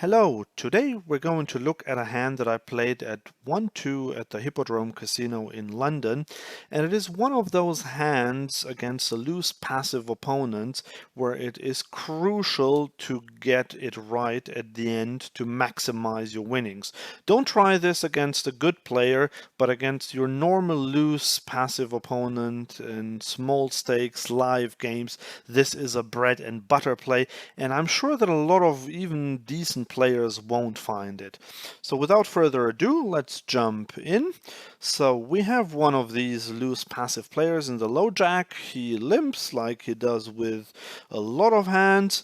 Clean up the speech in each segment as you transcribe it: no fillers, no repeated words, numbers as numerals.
Hello, today we're going to look at a hand that I played at 1-2 at the Hippodrome Casino in London, and it is one of those hands against a loose passive opponent where it is crucial to get it right at the end to maximize your winnings. Don't try this against a good player, but against your normal loose passive opponent in small stakes live games, this is a bread and butter play, and I'm sure that a lot of even decent players won't find it. So without further ado, let's jump in. So we have one of these loose passive players in the low jack. He limps like he does with a lot of hands.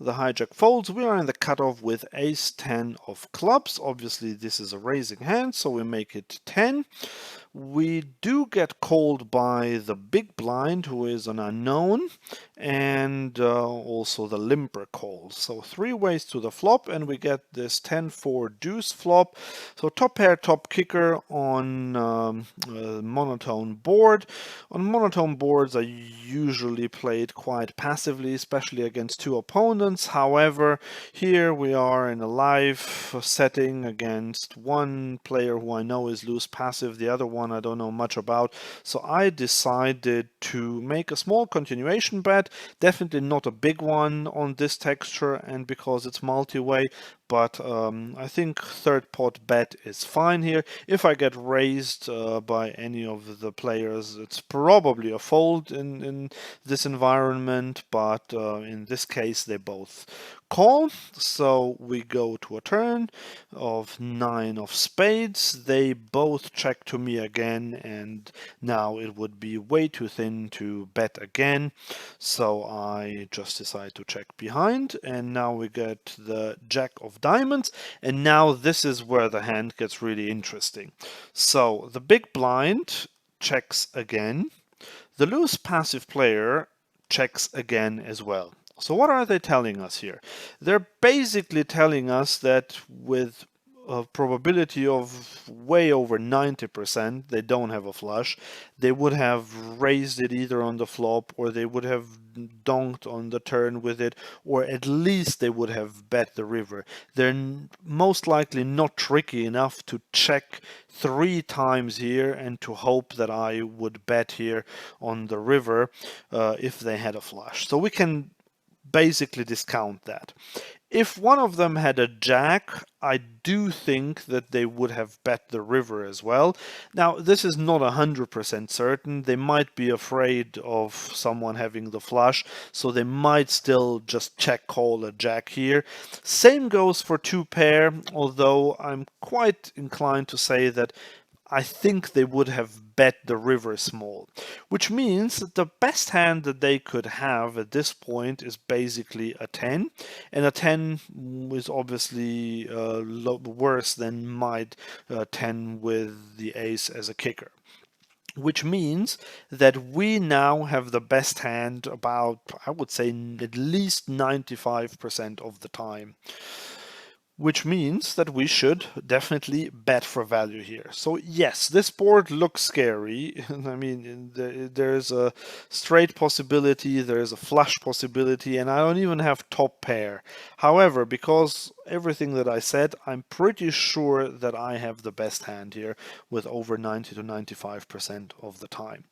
The hijack folds. We are in the cutoff with ace 10 of clubs. Obviously this is a raising hand, so we make it 10. We do get called by the big blind, who is an unknown, and also the limper calls. So three ways to the flop, and we get this 10-4 deuce flop. So top pair, top kicker on monotone board. On monotone boards, I usually played quite passively, especially against two opponents. However, here we are in a live setting against one player who I know is loose passive, the other one I don't know much about. So I decided to make a small continuation bet, definitely not a big one on this texture and because it's multi-way, but I think third pot bet is fine here. If I get raised by any of the players, it's probably a fold in this environment, but in this case they both call. So we go to a turn of 9 of spades. They both check to me again, and now it would be way too thin to bet again. So I just decide to check behind, and now we get the jack of diamonds, and now this is where the hand gets really interesting. So the big blind checks again. The loose passive player checks again as well. So what are they telling us here? They're basically telling us that with a probability of way over 90%, they don't have a flush. They would have raised it either on the flop, or they would have donked on the turn with it, or at least they would have bet the river. They're most likely not tricky enough to check 3 times here and to hope that I would bet here on the river if they had a flush. So we can basically discount that. If one of them had a jack, I do think that they would have bet the river as well. Now, this is not 100% certain. They might be afraid of someone having the flush, so they might still just check call a jack here. Same goes for two pair, although I'm quite inclined to say that I think they would have bet the river small, which means that the best hand that they could have at this point is basically a 10, and a 10 is obviously worse than my 10 with the ace as a kicker. Which means that we now have the best hand about, I would say, at least 95% of the time, which means that we should definitely bet for value here. So yes, this board looks scary. I mean, there's a straight possibility, there's a flush possibility, and I don't even have top pair. However, because everything that I said, I'm pretty sure that I have the best hand here with over 90 to 95% of the time.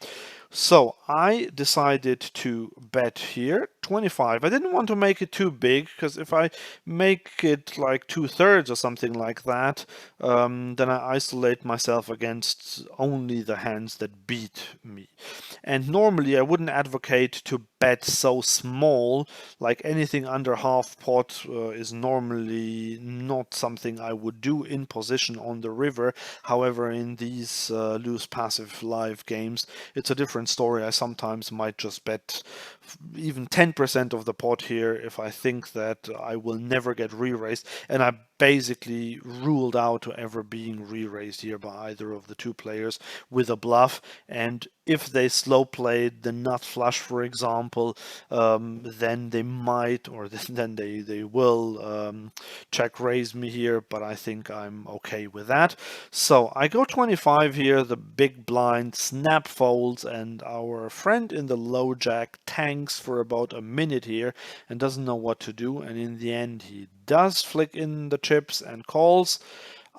So I decided to bet here 25. I didn't want to make it too big, because if I make it like 2/3 or something like that, then I isolate myself against only the hands that beat me. And normally I wouldn't advocate to bet so small, like anything under half pot is normally not something I would do in position on the river. However, in these loose passive live games, it's a different story. I sometimes might just bet even 10% of the pot here if I think that I will never get re-raised, and I basically ruled out to ever being re-raised here by either of the two players with a bluff. And if they slow played the nut flush, for example, then they might, or then they will check raise me here, but I think I'm okay with that. So I go 25 here, the big blind snap folds, and our friend in the low jack tanks for about a minute here and doesn't know what to do, and in the end he does flick in the chips and calls,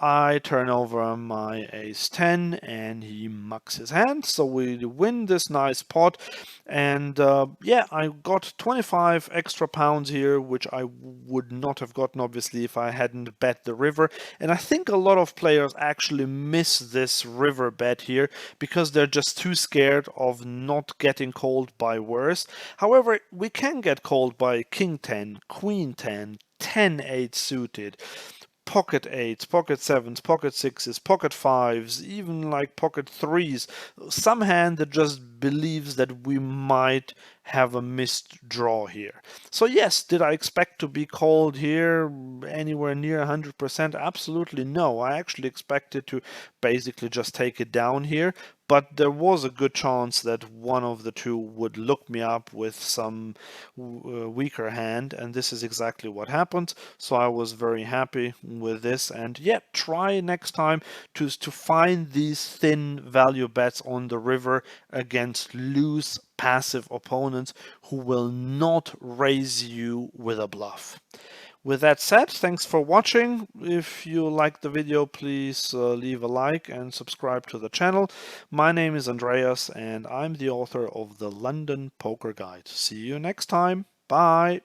I turn over my ace 10 and he mucks his hand, so we win this nice pot. And yeah, I got 25 extra pounds here, which I would not have gotten obviously if I hadn't bet the river. And I think a lot of players actually miss this river bet here because they're just too scared of not getting called by worse. However, we can get called by king 10, queen 10, 10-8 suited, pocket eights, pocket sevens, pocket sixes, pocket fives, even like pocket threes. Some hand that just believes that we might have a missed draw here. So yes, did I expect to be called here anywhere near 100%? Absolutely no. I actually expected to basically just take it down here, but there was a good chance that one of the two would look me up with some weaker hand, and this is exactly what happened. So I was very happy with this, and yeah, try next time to find these thin value bets on the river against loose passive opponents who will not raise you with a bluff. With that said, thanks for watching. If you liked the video, please leave a like and subscribe to the channel. My name is Andreas and I'm the author of the London Poker Guide. See you next time. Bye.